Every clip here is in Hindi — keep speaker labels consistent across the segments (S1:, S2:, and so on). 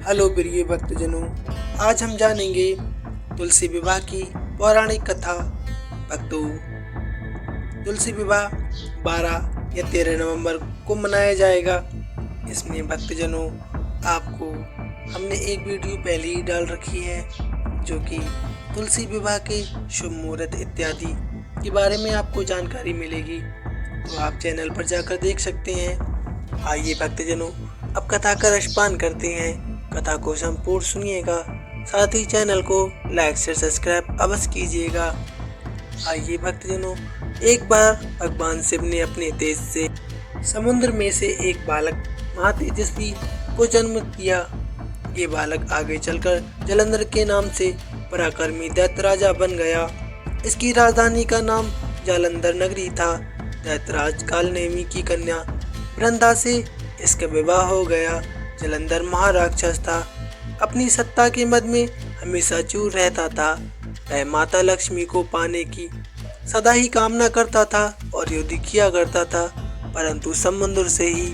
S1: हेलो प्रिय भक्तजनों, आज हम जानेंगे तुलसी विवाह की पौराणिक कथा। भक्तों, तुलसी विवाह 12 या 13 नवंबर को मनाया जाएगा। इसमें भक्तजनों, आपको हमने एक वीडियो पहले ही डाल रखी है जो कि तुलसी विवाह के शुभ मुहूर्त इत्यादि के बारे में आपको जानकारी मिलेगी, तो आप चैनल पर जाकर देख सकते हैं। आइए भक्तजनों, अब कथा का रसपान करते हैं। कथा को संपूर्ण सुनिएगा, साथ ही चैनल को लाइक से सब्सक्राइब अवश्य कीजिएगा। आइए भक्तजनों, एक बार भगवान शिव ने अपने तेज से समुद्र में से एक बालक महातेजस्वी को जन्म दिया। ये बालक आगे चलकर जलंधर के नाम से पराक्रमी दैत्य राजा बन गया। इसकी राजधानी का नाम जालंधर नगरी था। दैत्यराज कालनेमी की कन्या वृंदा से इसका विवाह हो गया। जलंधर महाराक्षस था। अपनी सत्ता के मद में हमेशा चूर रहता था। वह माता लक्ष्मी को पाने की सदा ही कामना करता था और युद्ध किया करता था, परंतु समुद्र से ही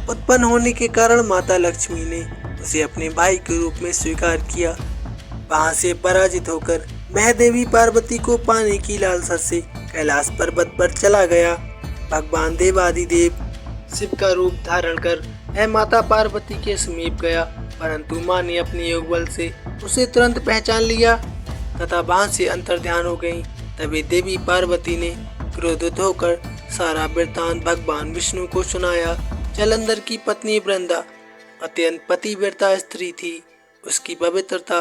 S1: उत्पन्न होने के कारण माता लक्ष्मी ने उसे अपने भाई के रूप में स्वीकार किया। वहां से पराजित होकर वह देवी पार्वती को पाने की लालसा से कैलाश पर्वत पर चला गया। भगवान देवादिदेव शिव का रूप धारण कर वह माता पार्वती के समीप गया, परंतु मां ने अपने योग बल से उसे तुरंत पहचान लिया तथा वहां से अंतर्ध्यान हो गई। तभी देवी पार्वती ने क्रोधित होकर सारा वृत्तांत भगवान विष्णु को सुनाया। जलंधर की पत्नी वृंदा अत्यंत पतिव्रता स्त्री थी। उसकी पवित्रता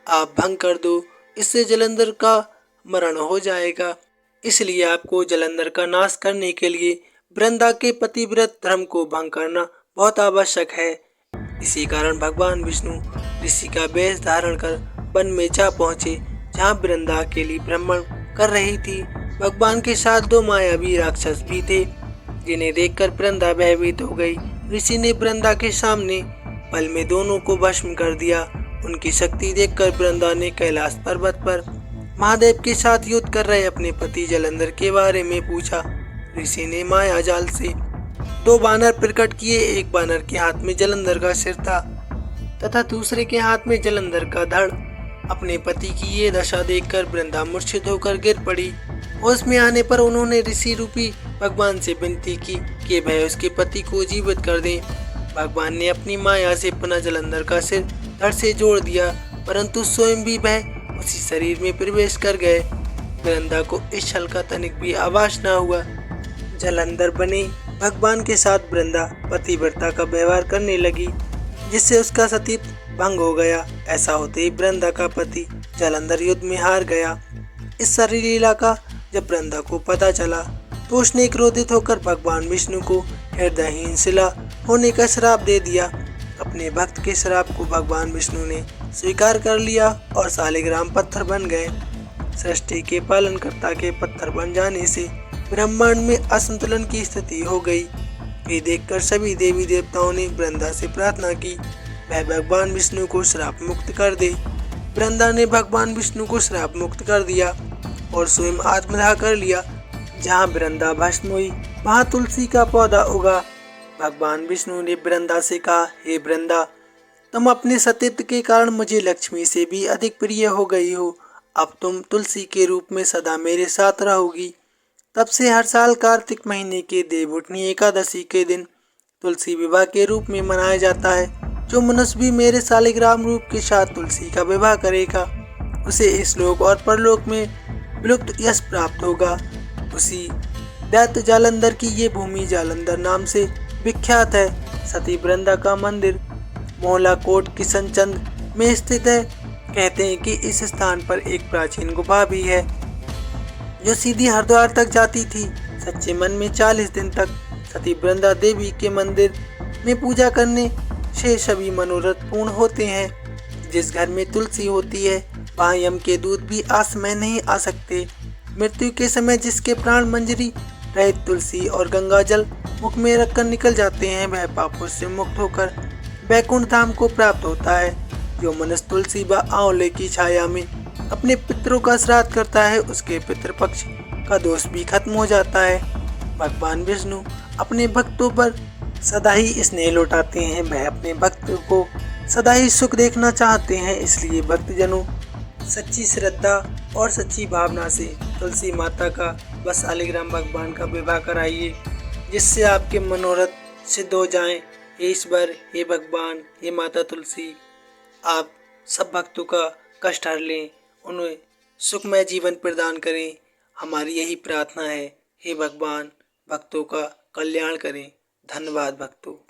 S1: आप भंग कर दो, इससे जलंधर का मरण हो जाएगा। इसलिए आपको जलंधर का नाश करने के लिए वृंदा के पतिव्रत धर्म को भंग करना बहुत आवश्यक है। इसी कारण भगवान विष्णु ऋषि का वेश धारण कर वन में जा पहुँचे, जहाँ वृंदा अकेली भ्रमण कर रही थी। भगवान के साथ 2 मायावी राक्षस भी थे, जिन्हें देखकर वृंदा भयभीत हो गई। ऋषि ने वृंदा के सामने पल में दोनों को भस्म कर दिया। उनकी शक्ति देखकर वृंदा ने कैलाश पर्वत पर महादेव के साथ युद्ध कर रहे अपने पति जलंधर के बारे में पूछा। ऋषि ने माया जाल से 2 बानर प्रकट किए। एक बानर के हाथ में जलंधर का सिर था तथा दूसरे के हाथ में जलंधर का धड़। अपने पति की ये दशा देखकर वृंदा मूर्छित होकर गिर पड़ी। होश में आने पर उन्होंने ऋषि रूपी भगवान से विनती की कि वह उसके पति को जीवित कर दें। भगवान ने अपनी माया से पुनः जलंधर का सिर धड़ से जोड़ दिया, परंतु स्वयं भी वह उसी शरीर में प्रवेश कर गए। वृंदा को इस छल का तनिक भी आभास न हुआ। जलंधर बने भगवान के साथ वृंदा पतिव्रता का व्यवहार करने लगी, जिससे उसका सतीत्व भंग हो गया। ऐसा होते ही वृंदा का पति जलंधर युद्ध में हार गया। इस सारी लीला का जब वृंदा को पता चला तो उसने क्रोधित होकर भगवान विष्णु को हृदयहीन शिला होने का श्राप दे दिया। अपने भक्त के श्राप को भगवान विष्णु ने स्वीकार कर लिया और सालिग्राम पत्थर बन गए। सृष्टि के पालनकर्ता के पत्थर बन जाने से ब्रह्मांड में असंतुलन की स्थिति हो गई। ये देखकर सभी देवी देवताओं ने वृंदा से प्रार्थना की वह भगवान विष्णु को श्राप मुक्त कर दे। वृंदा ने भगवान विष्णु को श्राप मुक्त कर दिया और स्वयं आत्मदाह कर लिया। जहाँ वृंदा भस्म हुई वहाँ तुलसी का पौधा उगा। भगवान विष्णु ने वृंदा से कहा, हे वृंदा, तुम अपने सतीत्व के कारण मुझे लक्ष्मी से भी अधिक प्रिय हो गई हो। अब तुम तुलसी के रूप में सदा मेरे साथ रहोगी। तब से हर साल कार्तिक महीने के देवउठनी एकादशी के दिन तुलसी विवाह के रूप में मनाया जाता है। जो मनुष्य भी मेरे सालिग्राम रूप के साथ तुलसी का विवाह करेगा, उसे इस लोक और परलोक में विलुप्त यश प्राप्त होगा। उसी दैत्य जालंधर की ये भूमि जालंधर नाम से विख्यात है। सती वृंदा का मंदिर मोहला कोट किशनचंद में स्थित है। कहते हैं कि इस स्थान पर एक प्राचीन गुफा भी है जो सीधी हरिद्वार तक जाती थी। सच्चे मन में 40 दिन तक सती वृंदा देवी के मंदिर में पूजा करने से सभी मनोरथ पूर्ण होते हैं। जिस घर में तुलसी होती है वहाँ यम के दूत भी आसमय नहीं आ सकते। मृत्यु के समय जिसके प्राण मंजरी रहित तुलसी और गंगा जल मुख में रखकर निकल जाते हैं, वह पापों से मुक्त होकर वैकुंठ धाम को प्राप्त होता है। जो मनुष्य तुलसी व आंवले की छाया में अपने पितरों का श्राद्ध करता है, उसके पितृपक्ष का दोष भी खत्म हो जाता है। भगवान विष्णु अपने भक्तों पर सदा ही स्नेह लौटाते हैं। वह अपने भक्त को सदा ही सुख देखना चाहते हैं, इसलिए भक्तजनों सच्ची श्रद्धा और सच्ची भावना से तुलसी माता का व शालिग्राम भगवान का विवाह कराइए, जिससे आपके मनोरथ सिद्ध हो जाएं। हे ईश्वर, हे भगवान, हे माता तुलसी, आप सब भक्तों का कष्ट हर लें, उन्हें सुखमय जीवन प्रदान करें। हमारी यही प्रार्थना है। हे भगवान, भक्तों का कल्याण करें। धन्यवाद भक्तों।